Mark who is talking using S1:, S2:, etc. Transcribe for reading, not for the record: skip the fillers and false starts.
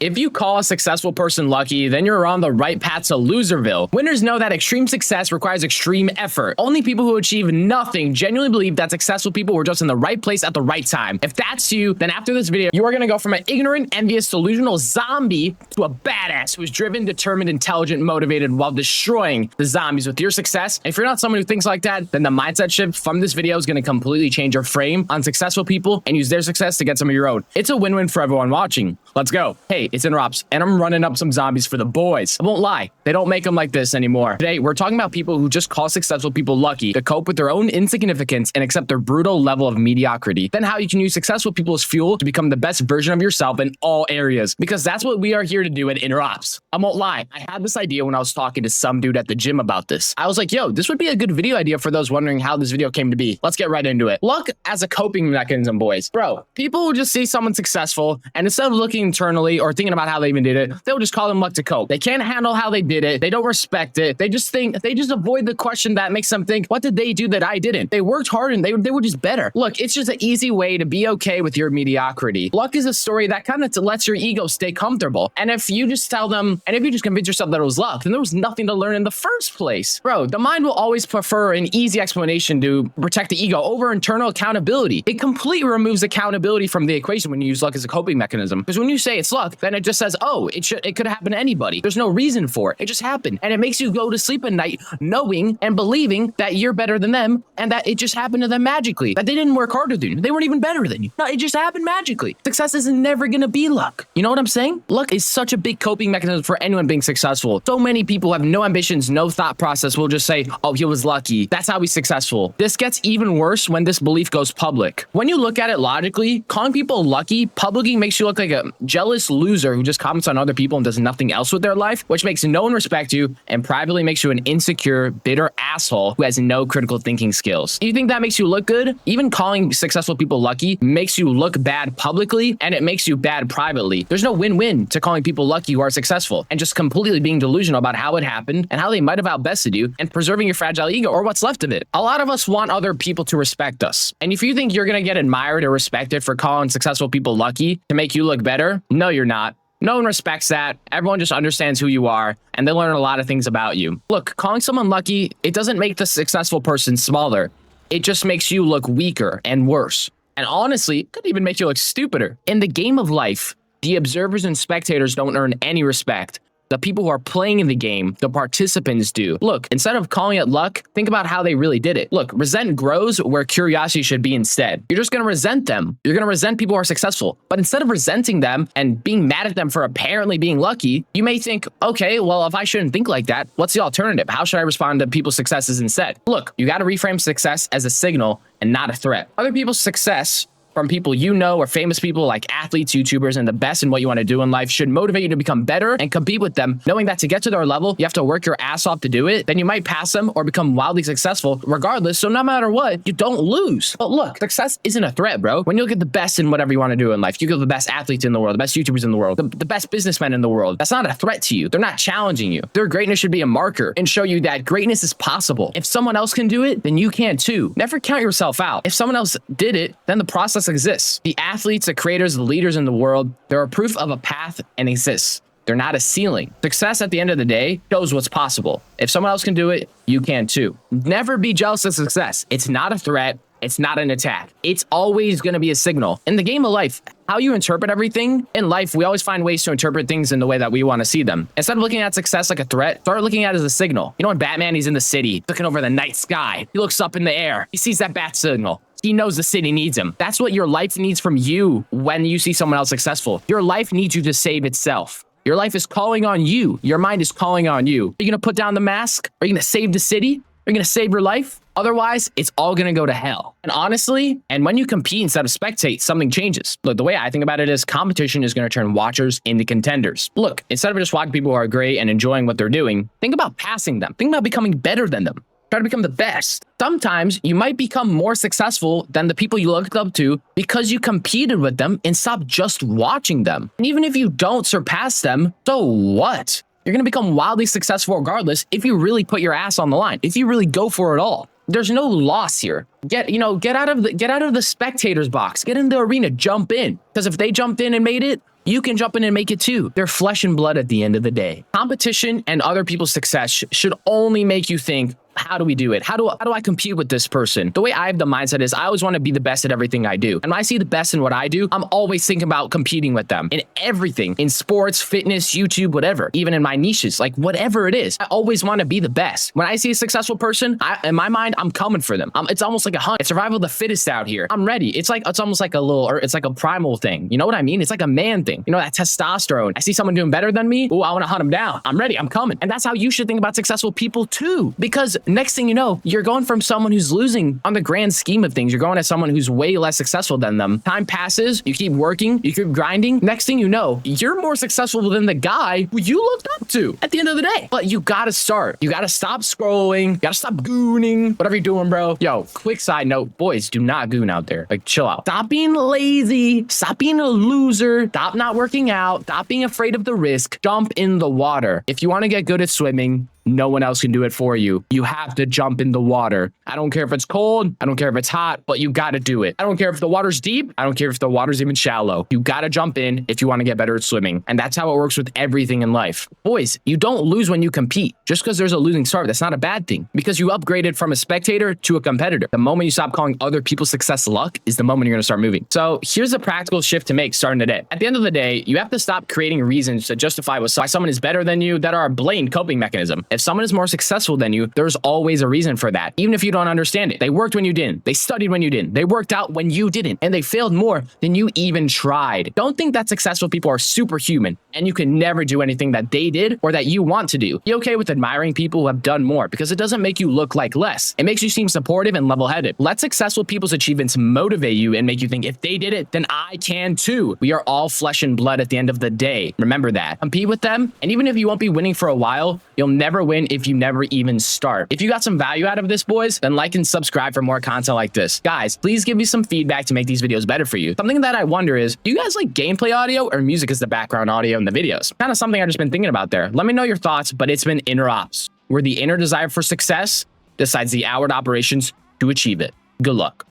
S1: If you call a successful person lucky, then you're on the right path to Loserville. Winners know that extreme success requires extreme effort. Only people who achieve nothing genuinely believe that successful people were just in the right place at the right time. If that's you, then after this video, you are going to go from an ignorant, envious, delusional zombie to a badass who is driven, determined, intelligent, motivated while destroying the zombies with your success. And if you're not someone who thinks like that, then the mindset shift from this video is going to completely change your frame on successful people and use their success to get some of your own. It's a win-win for everyone watching. Let's go. Hey, it's Interrupts, and I'm running up some zombies for the boys. I won't lie, they don't make them like this anymore. Today, we're talking about people who just call successful people lucky to cope with their own insignificance and accept their brutal level of mediocrity. Then how you can use successful people as fuel to become the best version of yourself in all areas, because that's what we are here to do at Interrupts. I won't lie, I had this idea when I was talking to some dude at the gym about this. I was like, yo, this would be a good video idea for those wondering how this video came to be. Let's get right into it. Luck as a coping mechanism, boys. Bro, people will just see someone successful, and instead of looking internally or thinking about how they even did it, they'll just call them luck to cope. They can't handle how they did it. They don't respect it. They just avoid the question that makes them think, what did they do that I didn't? They worked hard and they were just better. Look, it's just an easy way to be okay with your mediocrity. Luck is a story that kind of lets your ego stay comfortable. And if you just tell them, and if you just convince yourself that it was luck, then there was nothing to learn in the first place. Bro, the mind will always prefer an easy explanation to protect the ego over internal accountability. It completely removes accountability from the equation when you use luck as a coping mechanism. Because when you say it's luck, then it just says, oh, it could happen to anybody. There's no reason for it. It just happened. And it makes you go to sleep at night knowing and believing that you're better than them and that it just happened to them magically. That they didn't work harder than you. They weren't even better than you. No, it just happened magically. Success is never going to be luck. You know what I'm saying? Luck is such a big coping mechanism for anyone being successful. So many people have no ambitions, no thought process, will just say, oh, he was lucky. That's how he's successful. This gets even worse when this belief goes public. When you look at it logically, calling people lucky publicly makes you look like a jealous loser who just comments on other people and does nothing else with their life, which makes no one respect you and privately makes you an insecure, bitter asshole who has no critical thinking skills. You think that makes you look good? Even calling successful people lucky makes you look bad publicly and it makes you bad privately. There's no win-win to calling people lucky who are successful and just completely being delusional about how it happened and how they might have outbested you and preserving your fragile ego or what's left of it. A lot of us want other people to respect us. And if you think you're going to get admired or respected for calling successful people lucky to make you look better, no, you're not. No one respects that. Everyone just understands who you are, and they learn a lot of things about you. Look, calling someone lucky, it doesn't make the successful person smaller. It just makes you look weaker and worse. And honestly, it could even make you look stupider. In the game of life, the observers and spectators don't earn any respect. The people who are playing in the game, the participants do. Look, instead of calling it luck, think about how they really did it. Look, resent grows where curiosity should be instead. You're just going to resent them. You're going to resent people who are successful. But instead of resenting them and being mad at them for apparently being lucky, you may think, okay, well, if I shouldn't think like that, what's the alternative? How should I respond to people's successes instead? Look, you got to reframe success as a signal and not a threat. Other people's success from people you know or famous people like athletes, YouTubers, and the best in what you want to do in life should motivate you to become better and compete with them, knowing that to get to their level, you have to work your ass off to do it. Then you might pass them or become wildly successful regardless. So no matter what, you don't lose. But look, success isn't a threat, bro. When you look at the best in whatever you want to do in life, you get the best athletes in the world, the best YouTubers in the world, the best businessmen in the world. That's not a threat to you. They're not challenging you. Their greatness should be a marker and show you that greatness is possible. If someone else can do it, then you can too. Never count yourself out. If someone else did it, then the process exists. The athletes, the creators, the leaders in the world, they're a proof of a path and exists. They're not a ceiling. Success at the end of the day shows what's possible. If someone else can do it, you can too. Never be jealous of success. It's not a threat. It's not an attack. It's always going to be a signal. In the game of life, how you interpret everything in life, we always find ways to interpret things in the way that we want to see them. Instead of looking at success like a threat, start looking at it as a signal. You know, when Batman, he's in the city, looking over the night sky. He looks up in the air. He sees that bat signal. He knows the city needs him. That's what your life needs from you when you see someone else successful. Your life needs you to save itself. Your life is calling on you. Your mind is calling on you. Are you going to put down the mask? Are you going to save the city? Are you going to save your life? Otherwise, it's all going to go to hell. And honestly, and when you compete instead of spectate, something changes. Look, the way I think about it is competition is going to turn watchers into contenders. Look, instead of just watching people who are great and enjoying what they're doing, think about passing them. Think about becoming better than them. Try to become the best. Sometimes you might become more successful than the people you looked up to because you competed with them and stopped just watching them. And even if you don't surpass them, so what? You're going to become wildly successful regardless if you really put your ass on the line, if you really go for it all. There's no loss here. Get out of the spectator's box. Get in the arena, jump in. Because if they jumped in and made it, you can jump in and make it too. They're flesh and blood at the end of the day. Competition and other people's success should only make you think, how do we do it? How do I compete with this person? The way I have the mindset is I always want to be the best at everything I do. And when I see the best in what I do, I'm always thinking about competing with them in everything, in sports, fitness, YouTube, whatever, even in my niches, like whatever it is. I always want to be the best. When I see a successful person, in my mind, I'm coming for them. It's almost like a hunt. It's survival of the fittest out here. I'm ready. It's almost like it's like a primal thing. You know what I mean? It's like a man thing. You know, that testosterone. I see someone doing better than me. Oh, I want to hunt them down. I'm ready. I'm coming. And that's how you should think about successful people too. Because next thing you know, you're going from someone who's losing on the grand scheme of things. You're going to someone who's way less successful than them. Time passes, you keep working, you keep grinding. Next thing you know, you're more successful than the guy who you looked up to at the end of the day. But you gotta start. You gotta stop scrolling. You gotta stop gooning. Whatever you're doing, bro. Yo, quick side note, boys, do not goon out there. Like, chill out. Stop being lazy. Stop being a loser. Stop not working out. Stop being afraid of the risk. Jump in the water. If you want to get good at swimming, no one else can do it for you. You have to jump in the water. I don't care if it's cold. I don't care if it's hot, but you got to do it. I don't care if the water's deep. I don't care if the water's even shallow. You got to jump in if you want to get better at swimming. And that's how it works with everything in life. Boys, you don't lose when you compete. Just because there's a losing start, that's not a bad thing. Because you upgraded from a spectator to a competitor. The moment you stop calling other people's success luck is the moment you're going to start moving. So here's a practical shift to make starting today. At the end of the day, you have to stop creating reasons to justify why someone is better than you that are a blatant coping mechanism. If someone is more successful than you, there's always a reason for that, even if you don't understand it. They worked when you didn't. They studied when you didn't. They worked out when you didn't. And they failed more than you even tried. Don't think that successful people are superhuman and you can never do anything that they did or that you want to do. Be okay with admiring people who have done more because it doesn't make you look like less. It makes you seem supportive and level-headed. Let successful people's achievements motivate you and make you think, if they did it, then I can too. We are all flesh and blood at the end of the day. Remember that. Compete with them, and even if you won't be winning for a while, you'll never win if you never even start. If you got some value out of this, boys, then like and subscribe for more content like this. Guys, please give me some feedback to make these videos better for you. Something that I wonder is, do you guys like gameplay audio or music as the background audio in the videos? Kind of something I've just been thinking about there. Let me know your thoughts, but it's been inner ops, where the inner desire for success decides the outward operations to achieve it. Good luck.